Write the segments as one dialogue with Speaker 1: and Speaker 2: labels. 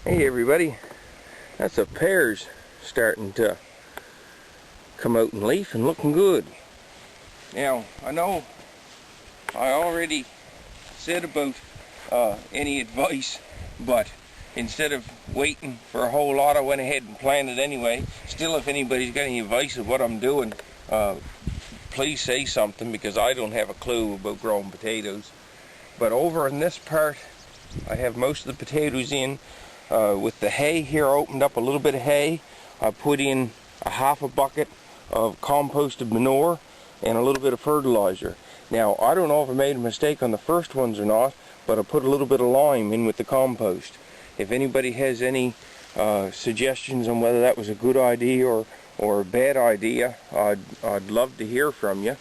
Speaker 1: Hey everybody, that's the pears starting to come out in leaf and looking good. Now, I know I already said about any advice, but instead of waiting for a whole lot, I went ahead and planted anyway. Still, if anybody's got any advice of what I'm doing, please say something, because I don't have a clue about growing potatoes. But over in this part, I have most of the potatoes in. With the hay here, I opened up a little bit of hay. I put in a half a bucket of composted manure and a little bit of fertilizer. Now, I don't know if I made a mistake on the first ones or not, but I put a little bit of lime in with the compost. If anybody has any suggestions on whether that was a good idea or a bad idea, I'd love to hear from you.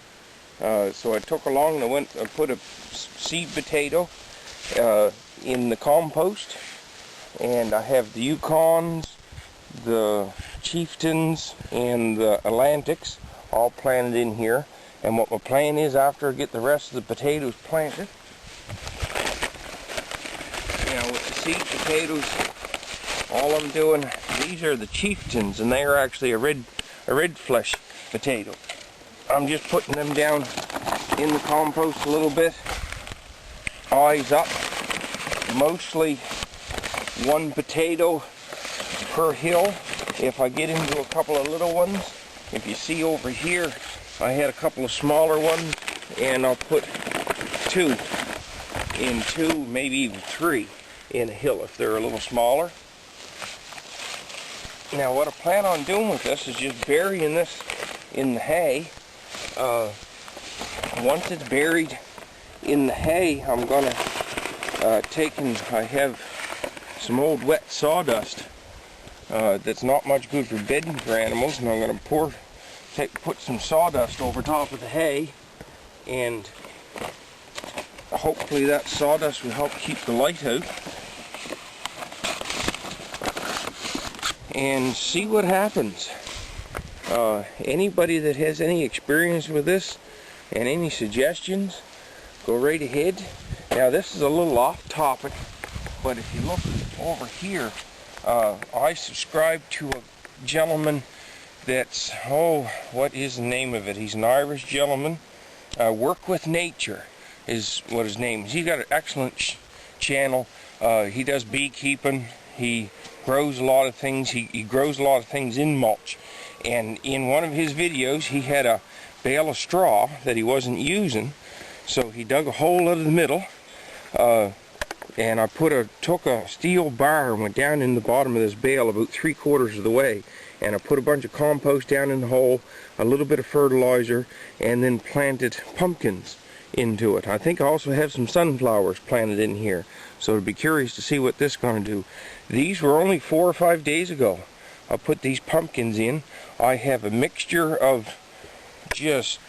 Speaker 1: So I took along and I put a seed potato in the compost. And I have the Yukons, the Chieftains, and the Atlantics all planted in here. And what my plan is, after I get the rest of the potatoes planted, now with the seed potatoes, all I'm doing, these are the Chieftains, and they are actually a red flesh potato. I'm just putting them down in the compost a little bit, eyes up, mostly one potato per hill. If I get into a couple of little ones, if you see over here, I had a couple of smaller ones, and I'll put two, maybe even three in a hill if they're a little smaller. Now what I plan on doing with this is just burying this in the hay. Once it's buried in the hay, I'm gonna I have some old wet sawdust that's not much good for bedding for animals, and I'm going to put some sawdust over top of the hay, and hopefully that sawdust will help keep the light out, and see what happens. Anybody that has any experience with this and any suggestions, go right ahead. Now this is a little off topic, but if you look over here, I subscribe to a gentleman that's, what is the name of it? He's an Irish gentleman. Work with Nature is what his name is. He's got an excellent channel. He does beekeeping. He grows a lot of things. He grows a lot of things in mulch. And in one of his videos, he had a bale of straw that he wasn't using, so he dug a hole out of the middle. And I took a steel bar and went down in the bottom of this bale about 3/4 of the way, and I put a bunch of compost down in the hole, a little bit of fertilizer, and then planted pumpkins into it. I think I also have some sunflowers planted in here, so I'd be curious to see what this is going to do. These were only 4 or 5 days ago I put these pumpkins in. I have a mixture of just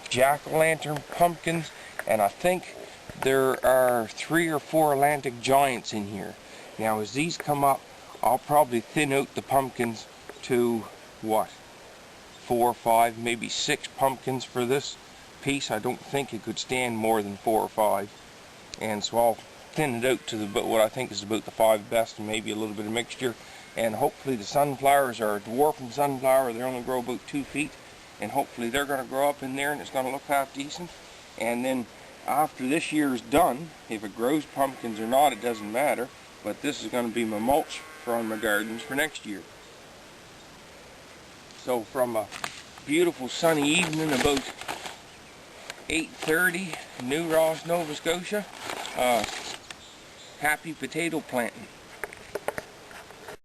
Speaker 1: jack-o'-lantern pumpkins, and I think there are 3 or 4 Atlantic Giants in here. Now as these come up, I'll probably thin out the pumpkins to, 4 or 5, maybe 6 pumpkins for this piece. I don't think it could stand more than 4 or 5. And so I'll thin it out to what I think is about the 5 best, and maybe a little bit of mixture. And hopefully the sunflowers are a dwarfing sunflower. They only grow about 2 feet. And hopefully they're going to grow up in there and it's going to look half decent. And then after this year is done, if it grows pumpkins or not, it doesn't matter, but this is going to be my mulch for my gardens for next year. So from a beautiful sunny evening about 8:30, New Ross, Nova Scotia, happy potato planting.